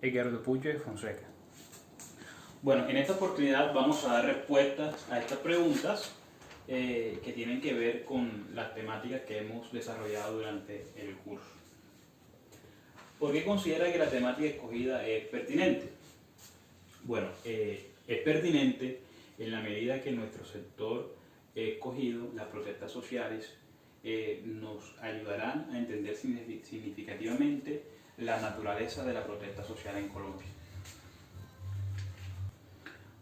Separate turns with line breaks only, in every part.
Edgardo Puche Fonseca.
Bueno, en esta oportunidad vamos a dar respuestas a estas preguntas que tienen que ver con las temáticas que hemos desarrollado durante el curso. ¿Por qué considera que la temática escogida es pertinente? Bueno, es pertinente en la medida que nuestro sector escogido, las protestas sociales, nos ayudarán a entender significativamente la naturaleza de la protesta social en Colombia.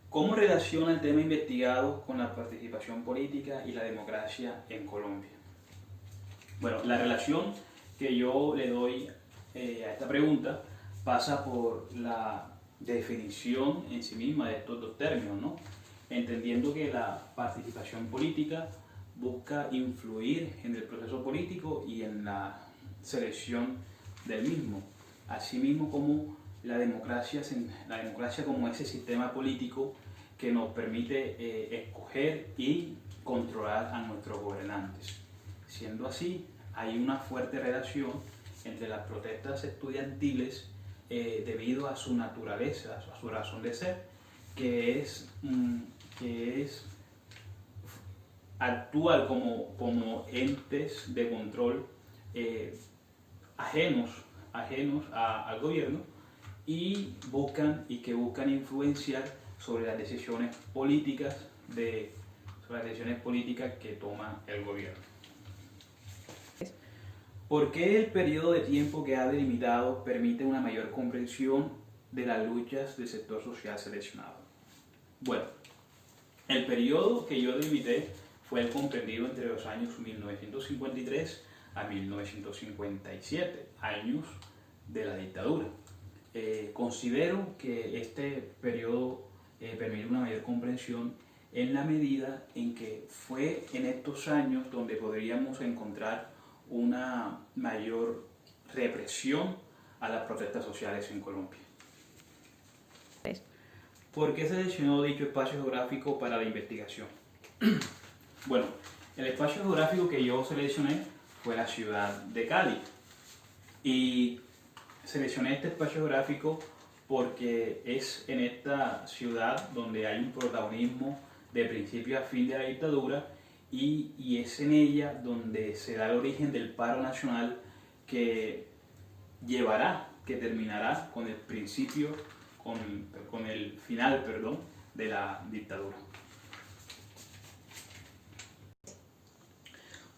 ¿Cómo relaciona el tema investigado con la participación política y la democracia en Colombia? Bueno, la relación que yo le doy a esta pregunta pasa por la definición en sí misma de estos dos términos, ¿no? Entendiendo que la participación política busca influir en el proceso político y en la selección del mismo, asimismo como la democracia como ese sistema político que nos permite escoger y controlar a nuestros gobernantes. Siendo así, hay una fuerte relación entre las protestas estudiantiles debido a su naturaleza, a su razón de ser, que es actuar como entes de control ajenos al gobierno y que buscan influenciar sobre las decisiones políticas que toma el gobierno. ¿Por qué el periodo de tiempo que ha delimitado permite una mayor comprensión de las luchas del sector social seleccionado? Bueno, el periodo que yo delimité fue el comprendido entre los años 1953 a 1957, años de la dictadura. Considero que este periodo permite una mayor comprensión en la medida en que fue en estos años donde podríamos encontrar una mayor represión a las protestas sociales en Colombia. ¿Por qué seleccionó dicho espacio geográfico para la investigación? Bueno, el espacio geográfico que yo seleccioné fue la ciudad de Cali. Y seleccioné este espacio geográfico porque es en esta ciudad donde hay un protagonismo de principio a fin de la dictadura y es en ella donde se da el origen del paro nacional que terminará con el final, de la dictadura.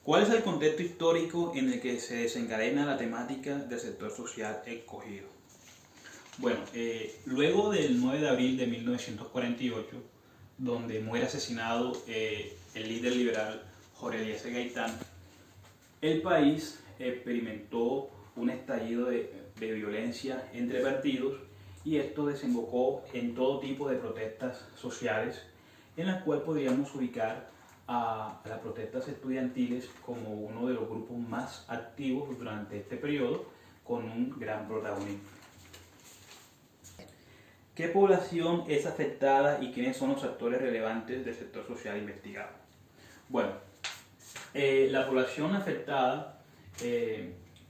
¿Cuál es el contexto histórico en el que se desencadena la temática del sector social escogido? Bueno, luego del 9 de abril de 1948, donde muere asesinado el líder liberal Jorge Eliezer Gaitán, el país experimentó un estallido de violencia entre partidos y esto desembocó en todo tipo de protestas sociales, en las cuales podríamos ubicar a las protestas estudiantiles como uno de los grupos más activos durante este periodo, con un gran protagonismo. ¿Qué población es afectada y quiénes son los actores relevantes del sector social investigado? Bueno, la población afectada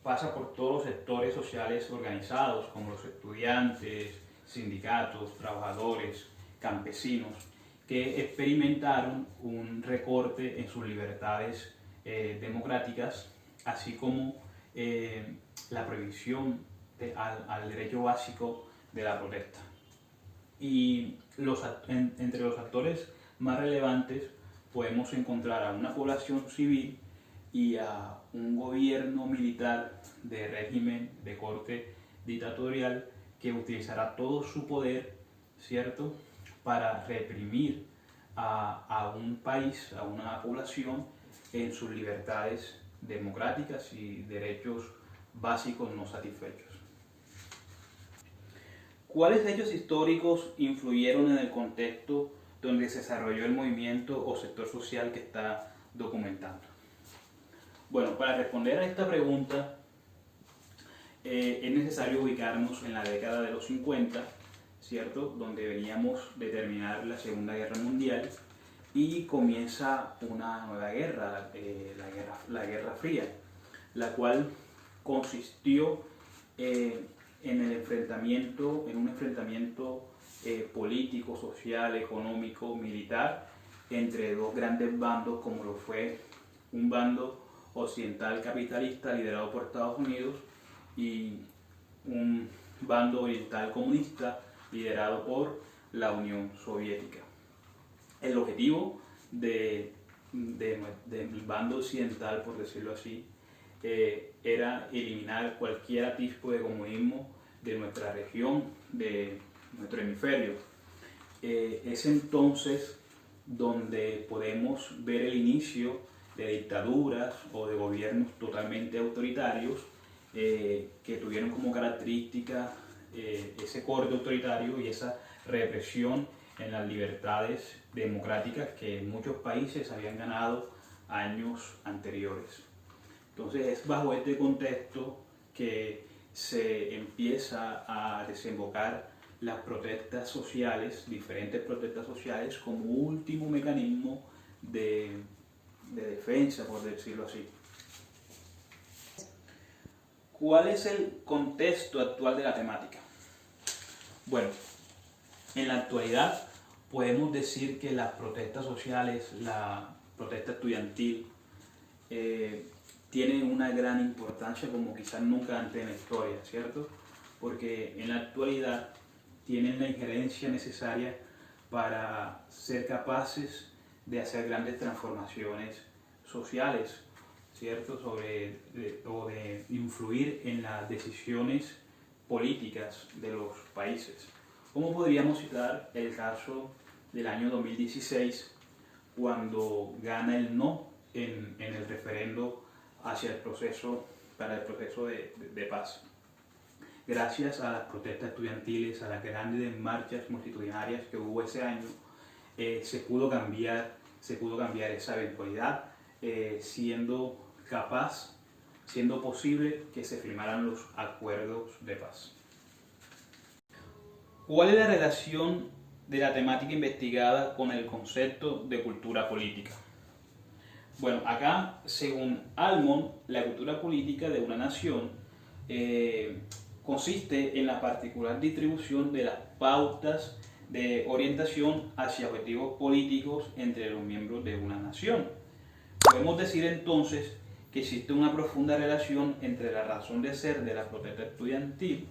pasa por todos los sectores sociales organizados, como los estudiantes, sindicatos, trabajadores, campesinos, que experimentaron un recorte en sus libertades democráticas, así como la prohibición al derecho básico de la protesta. Y entre los actores más relevantes podemos encontrar a una población civil y a un gobierno militar de régimen de corte dictatorial que utilizará todo su poder, ¿cierto?, para reprimir a un país, a una población en sus libertades democráticas y derechos básicos no satisfechos. ¿Cuáles hechos históricos influyeron en el contexto donde se desarrolló el movimiento o sector social que está documentando? Bueno, para responder a esta pregunta es necesario ubicarnos en la década de los 50, ¿cierto?, donde veníamos de terminar la Segunda Guerra Mundial y comienza una nueva guerra, la Guerra Fría, la cual consistió en un enfrentamiento político, social, económico, militar, entre dos grandes bandos, como lo fue un bando occidental capitalista liderado por Estados Unidos y un bando oriental comunista liderado por la Unión Soviética. El objetivo del bando occidental, por decirlo así, era eliminar cualquier atisbo de comunismo de nuestra región, de nuestro hemisferio. Es entonces donde podemos ver el inicio de dictaduras o de gobiernos totalmente autoritarios que tuvieron como característica ese corte autoritario y esa represión en las libertades democráticas que muchos países habían ganado años anteriores. Entonces es bajo este contexto que se empieza a desembocar las protestas sociales, diferentes protestas sociales, como último mecanismo de defensa, por decirlo así. ¿Cuál es el contexto actual de la temática? Bueno, en la actualidad podemos decir que las protestas sociales, la protesta estudiantil, tienen una gran importancia como quizás nunca antes en la historia, ¿cierto? Porque en la actualidad tienen la injerencia necesaria para ser capaces de hacer grandes transformaciones sociales, ¿cierto? O de influir en las decisiones políticas de los países. ¿Cómo podríamos citar el caso del año 2016, cuando gana el no en el referendo hacia el proceso, para el proceso de paz? Gracias a las protestas estudiantiles, a las grandes marchas multitudinarias que hubo ese año, se pudo cambiar esa eventualidad, siendo posible que se firmaran los acuerdos de paz. ¿Cuál es la relación de la temática investigada con el concepto de cultura política? Bueno, acá, según Almond, la cultura política de una nación consiste en la particular distribución de las pautas de orientación hacia objetivos políticos entre los miembros de una nación. Podemos decir entonces que existe una profunda relación entre la razón de ser de la protesta estudiantil,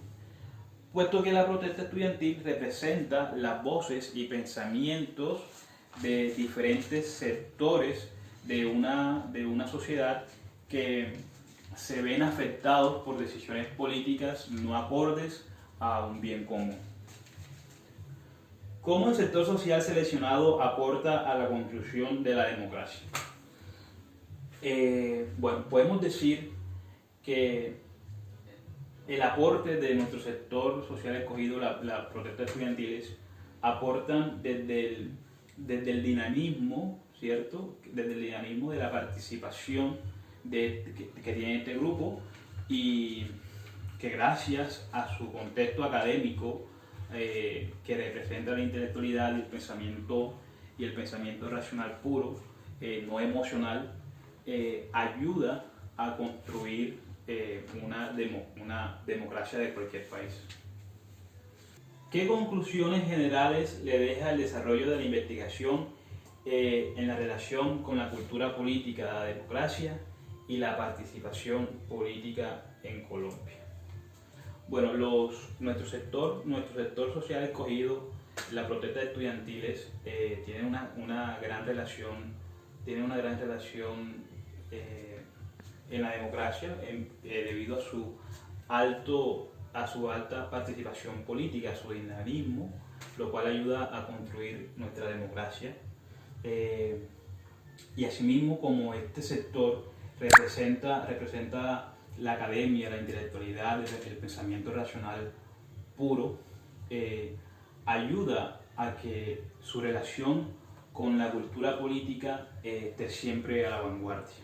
puesto que la protesta estudiantil representa las voces y pensamientos de diferentes sectores de una sociedad que se ven afectados por decisiones políticas no acordes a un bien común. ¿Cómo el sector social seleccionado aporta a la construcción de la democracia? Bueno, podemos decir que el aporte de nuestro sector social escogido, las protestas estudiantiles, aportan desde el dinamismo, ¿cierto? Desde el dinamismo de la participación que tiene este grupo, y que gracias a su contexto académico que representa la intelectualidad y el pensamiento racional puro, no emocional, ayuda a construir una democracia de cualquier país. ¿Qué conclusiones generales le deja el desarrollo de la investigación en la relación con la cultura política de la democracia y la participación política en Colombia? Bueno, nuestro sector social escogido, las protestas estudiantiles, tiene una gran relación en la democracia debido a su alta participación política, a su dinamismo, lo cual ayuda a construir nuestra democracia. Y asimismo, como este sector representa la academia, la intelectualidad, el pensamiento racional puro, ayuda a que su relación con la cultura política esté siempre a la vanguardia.